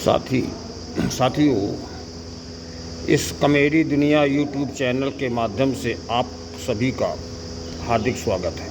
साथियों, इस कॉमेडी दुनिया यूट्यूब चैनल के माध्यम से आप सभी का हार्दिक स्वागत है।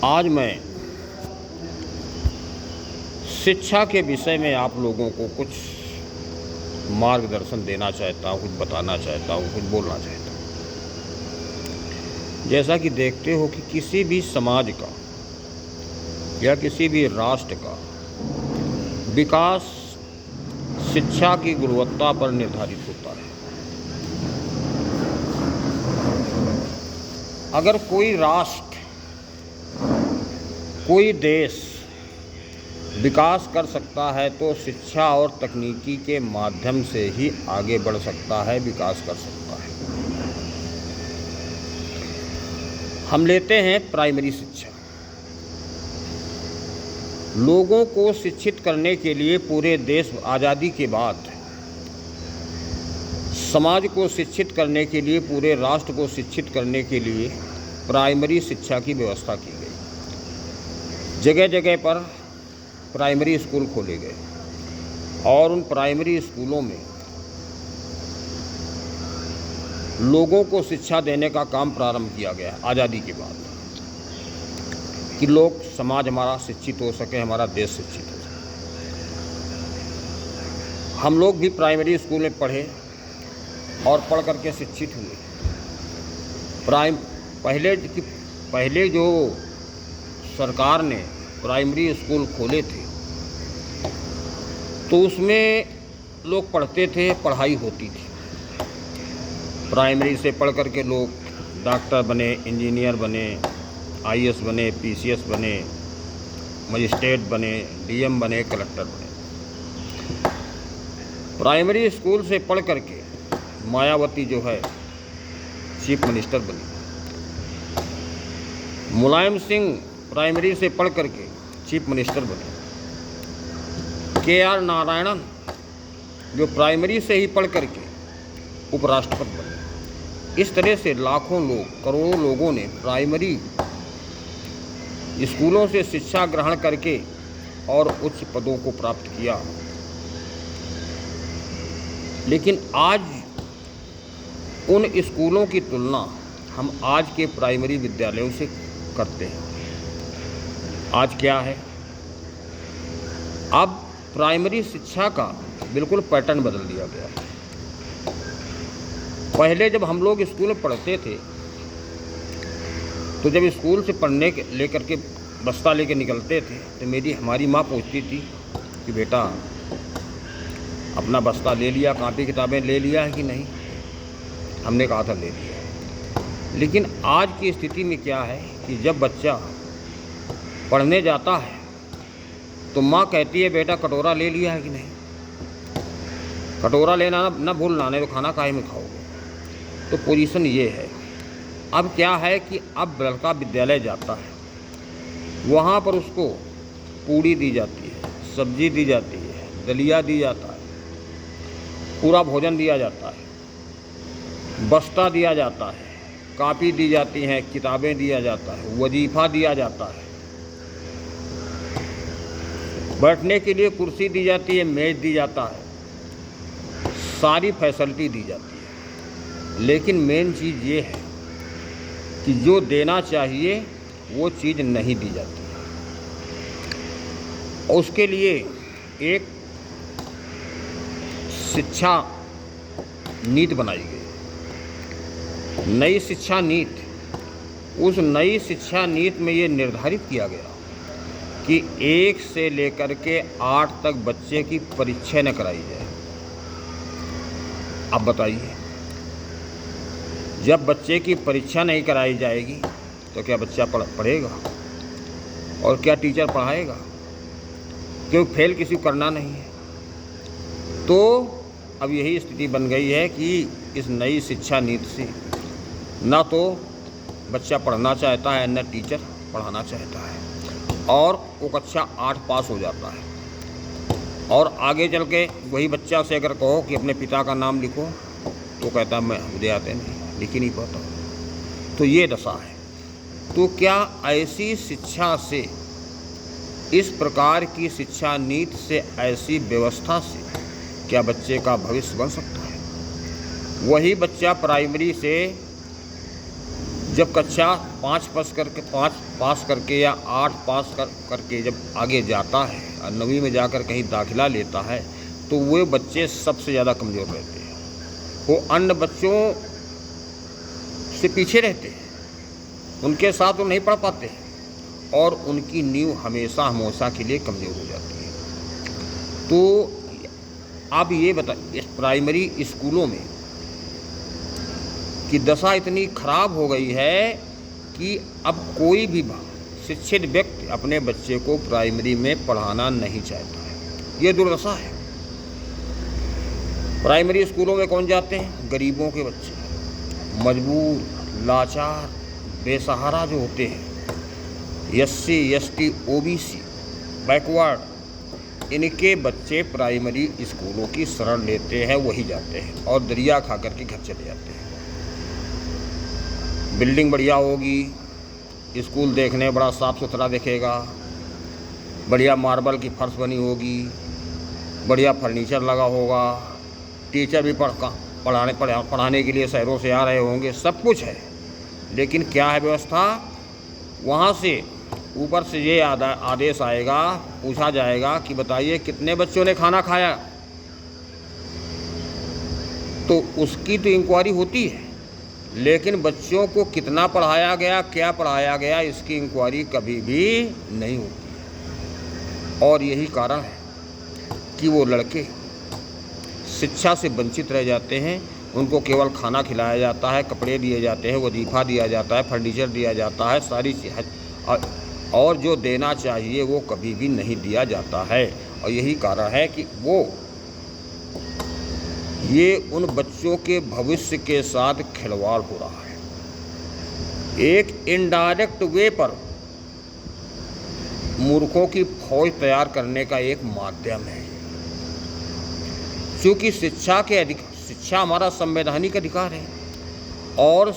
आज मैं शिक्षा के विषय में आप लोगों को कुछ मार्गदर्शन देना चाहता हूँ, कुछ बताना चाहता हूँ, कुछ बोलना चाहता हूँ। जैसा कि देखते हो कि किसी भी समाज का या किसी भी राष्ट्र का विकास शिक्षा की गुणवत्ता पर निर्धारित होता है। अगर कोई राष्ट्र, कोई देश विकास कर सकता है तो शिक्षा और तकनीकी के माध्यम से ही आगे बढ़ सकता है, विकास कर सकता है। हम लेते हैं प्राइमरी शिक्षा। लोगों को शिक्षित करने के लिए पूरे देश आज़ादी के बाद, समाज को शिक्षित करने के लिए, पूरे राष्ट्र को शिक्षित करने के लिए प्राइमरी शिक्षा की व्यवस्था की गई। जगह जगह पर प्राइमरी स्कूल खोले गए और उन प्राइमरी स्कूलों में लोगों को शिक्षा देने का काम प्रारंभ किया गया आज़ादी के बाद, कि लोग, समाज हमारा शिक्षित हो सके, हमारा देश शिक्षित हो सके। हम लोग भी प्राइमरी स्कूल में पढ़े और पढ़ करके शिक्षित हुए। पहले जो सरकार ने प्राइमरी स्कूल खोले थे तो उसमें लोग पढ़ते थे, पढ़ाई होती थी। प्राइमरी से पढ़ करके लोग डॉक्टर बने, इंजीनियर बने, IAS बने, PCS बने, मजिस्ट्रेट बने, DM बने, कलेक्टर बने। प्राइमरी स्कूल से पढ़ करके मायावती जो है चीफ मिनिस्टर बनी। मुलायम सिंह प्राइमरी से पढ़ करके चीफ मिनिस्टर बने। KR नारायणन जो प्राइमरी से ही पढ़ करके उपराष्ट्रपति बने। इस तरह से लाखों लोग, करोड़ों लोगों ने प्राइमरी स्कूलों से शिक्षा ग्रहण करके और उच्च पदों को प्राप्त किया। लेकिन आज उन स्कूलों की तुलना हम आज के प्राइमरी विद्यालयों से करते हैं। आज क्या है? अब प्राइमरी शिक्षा का बिल्कुल पैटर्न बदल दिया गया। पहले जब हम लोग स्कूल में पढ़ते थे तो जब स्कूल से पढ़ने के लेकर के बस्ता लेके निकलते थे तो हमारी माँ पूछती थी कि बेटा अपना बस्ता ले लिया, कॉपी किताबें ले लिया है कि नहीं? हमने कहा था ले लिया। लेकिन आज की स्थिति में क्या है कि जब बच्चा पढ़ने जाता है तो माँ कहती है बेटा कटोरा ले लिया है कि नहीं? कटोरा लेना ना भूलना, नहीं तो खाना काहे में खाओगे। तो पोजीशन ये है। अब क्या है कि अब लड़का विद्यालय जाता है, वहाँ पर उसको पूड़ी दी जाती है, सब्जी दी जाती है, दलिया दी जाता है, पूरा भोजन दिया जाता है, बस्ता दिया जाता है, कॉपी दी जाती हैं, किताबें दिया जाता है, वजीफ़ा दिया जाता है, बैठने के लिए कुर्सी दी जाती है, मेज़ दी जाता है, सारी फैसिलिटी दी जाती है। लेकिन मेन चीज़ ये है कि जो देना चाहिए वो चीज़ नहीं दी जाती है। उसके लिए एक शिक्षा नीति बनाई गई, नई शिक्षा नीति। उस नई शिक्षा नीति में ये निर्धारित किया गया कि 1 से लेकर के 8 तक बच्चे की परीक्षा न कराई जाए। अब बताइए, जब बच्चे की परीक्षा नहीं कराई जाएगी तो क्या बच्चा पढ़ेगा? और क्या टीचर पढ़ाएगा? क्योंकि फेल किसी को करना नहीं है। तो अब यही स्थिति बन गई है कि इस नई शिक्षा नीति से ना तो बच्चा पढ़ना चाहता है, न टीचर पढ़ाना चाहता है, और वो कक्षा 8 पास हो जाता है। और आगे चल के वही बच्चा से अगर कहो कि अपने पिता का नाम लिखो तो कहता मुझे आते नहीं, लिख ही नहीं पाता। तो ये दशा है। तो क्या ऐसी शिक्षा से इस प्रकार की शिक्षा नीति से, ऐसी व्यवस्था से क्या बच्चे का भविष्य बन सकता है? वही बच्चा प्राइमरी से जब कक्षा 5 पास करके या 8 पास करके जब आगे जाता है और 9वीं में जाकर कहीं दाखिला लेता है, तो वे बच्चे सबसे ज़्यादा कमज़ोर रहते हैं। वो अन्य बच्चों से पीछे रहते हैं, उनके साथ वो नहीं पढ़ पाते हैं और उनकी नींव हमेशा के लिए कमज़ोर हो जाती है। तो आप ये बताइए, इस प्राइमरी स्कूलों में की दशा इतनी खराब हो गई है कि अब कोई भी शिक्षित व्यक्ति अपने बच्चे को प्राइमरी में पढ़ाना नहीं चाहता है। ये दुर्दशा है। प्राइमरी स्कूलों में कौन जाते हैं? गरीबों के बच्चे, मजबूर, लाचार, बेसहारा जो होते हैं, SC, ST, OBC, बैकवर्ड, इनके बच्चे प्राइमरी स्कूलों की शरण लेते हैं, वही जाते हैं और दरिया खा करके घर चले जाते हैं। बिल्डिंग बढ़िया होगी, स्कूल देखने बड़ा साफ़ सुथरा दिखेगा, बढ़िया मार्बल की फर्श बनी होगी, बढ़िया फर्नीचर लगा होगा, टीचर भी पढ़ाने के लिए शहरों से आ रहे होंगे, सब कुछ है। लेकिन क्या है व्यवस्था? वहाँ से ऊपर से ये आदेश आएगा, पूछा जाएगा कि बताइए कितने बच्चों ने खाना खाया, तो उसकी तो इंक्वायरी होती है, लेकिन बच्चों को कितना पढ़ाया गया, क्या पढ़ाया गया, इसकी इंक्वायरी कभी भी नहीं होती है। और यही कारण है कि वो लड़के शिक्षा से वंचित रह जाते हैं। उनको केवल खाना खिलाया जाता है, कपड़े दिए जाते हैं, वजीफ़ा दिया जाता है, फर्नीचर दिया जाता है, सारी चीज़, और जो देना चाहिए वो कभी भी नहीं दिया जाता है। और यही कारण है कि ये उन बच्चों के भविष्य के साथ खिलवाड़ हो रहा है। एक इनडायरेक्ट वे पर मूर्खों की फौज तैयार करने का एक माध्यम है। क्योंकि शिक्षा हमारा संवैधानिक अधिकार है और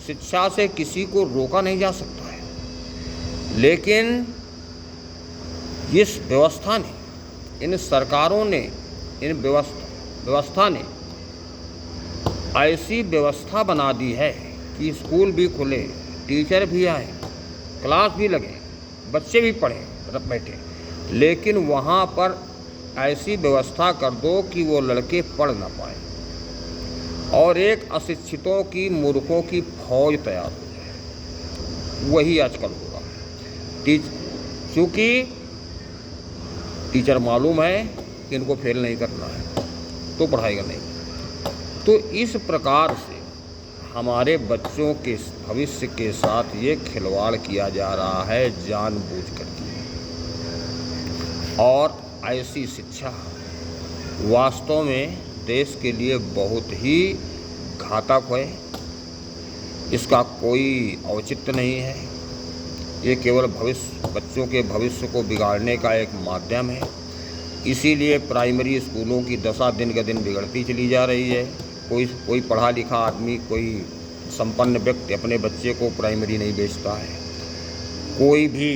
शिक्षा से किसी को रोका नहीं जा सकता है। लेकिन इस व्यवस्था ने, इन सरकारों ने, इन व्यवस्था ने ऐसी व्यवस्था बना दी है कि स्कूल भी खुले, टीचर भी आए, क्लास भी लगे, बच्चे भी पढ़ें बैठे, लेकिन वहाँ पर ऐसी व्यवस्था कर दो कि वो लड़के पढ़ ना पाए और एक अशिक्षितों की, मूर्खों की फौज तैयार हो जाए। वही आजकल हो रहा है। चूँकि टीचर मालूम है कि इनको फेल नहीं करना है, तो पढ़ाएगा नहीं। तो इस प्रकार से हमारे बच्चों के भविष्य के साथ ये खिलवाड़ किया जा रहा है जानबूझ करके। और ऐसी शिक्षा वास्तव में देश के लिए बहुत ही घातक है। इसका कोई औचित्य नहीं है। ये केवल बच्चों के भविष्य को बिगाड़ने का एक माध्यम है। इसीलिए प्राइमरी स्कूलों की दशा दिन के दिन बिगड़ती चली जा रही है। कोई पढ़ा लिखा आदमी, कोई संपन्न व्यक्ति अपने बच्चे को प्राइमरी नहीं भेजता है। कोई भी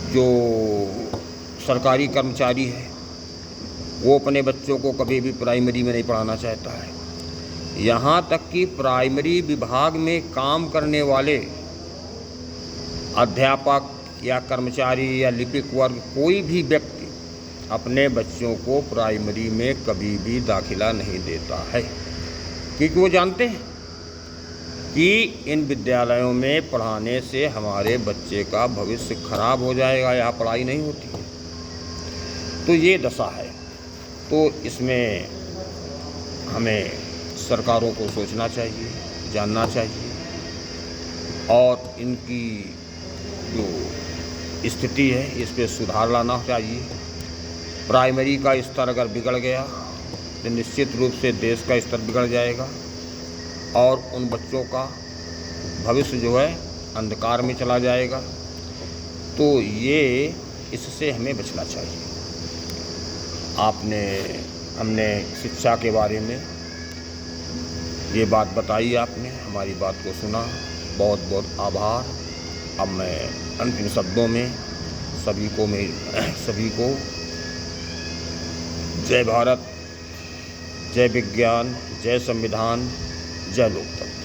जो सरकारी कर्मचारी है वो अपने बच्चों को कभी भी प्राइमरी में नहीं पढ़ाना चाहता है। यहाँ तक कि प्राइमरी विभाग में काम करने वाले अध्यापक या कर्मचारी या लिपिक वर्ग, कोई भी व्यक्ति अपने बच्चों को प्राइमरी में कभी भी दाखिला नहीं देता है, क्योंकि वो जानते हैं कि इन विद्यालयों में पढ़ाने से हमारे बच्चे का भविष्य खराब हो जाएगा, यहाँ पढ़ाई नहीं होती है। तो ये दशा है। तो इसमें हमें सरकारों को सोचना चाहिए, जानना चाहिए और इनकी जो स्थिति है इस पे सुधार लाना चाहिए। प्राइमरी का स्तर अगर बिगड़ गया तो निश्चित रूप से देश का स्तर बिगड़ जाएगा और उन बच्चों का भविष्य जो है अंधकार में चला जाएगा। तो ये इससे हमें बचना चाहिए। हमने शिक्षा के बारे में ये बात बताई, आपने हमारी बात को सुना, बहुत बहुत आभार। अब मैं अंतिम शब्दों में सभी को जय भारत, जय विज्ञान, जय संविधान, जय लोकतंत्र।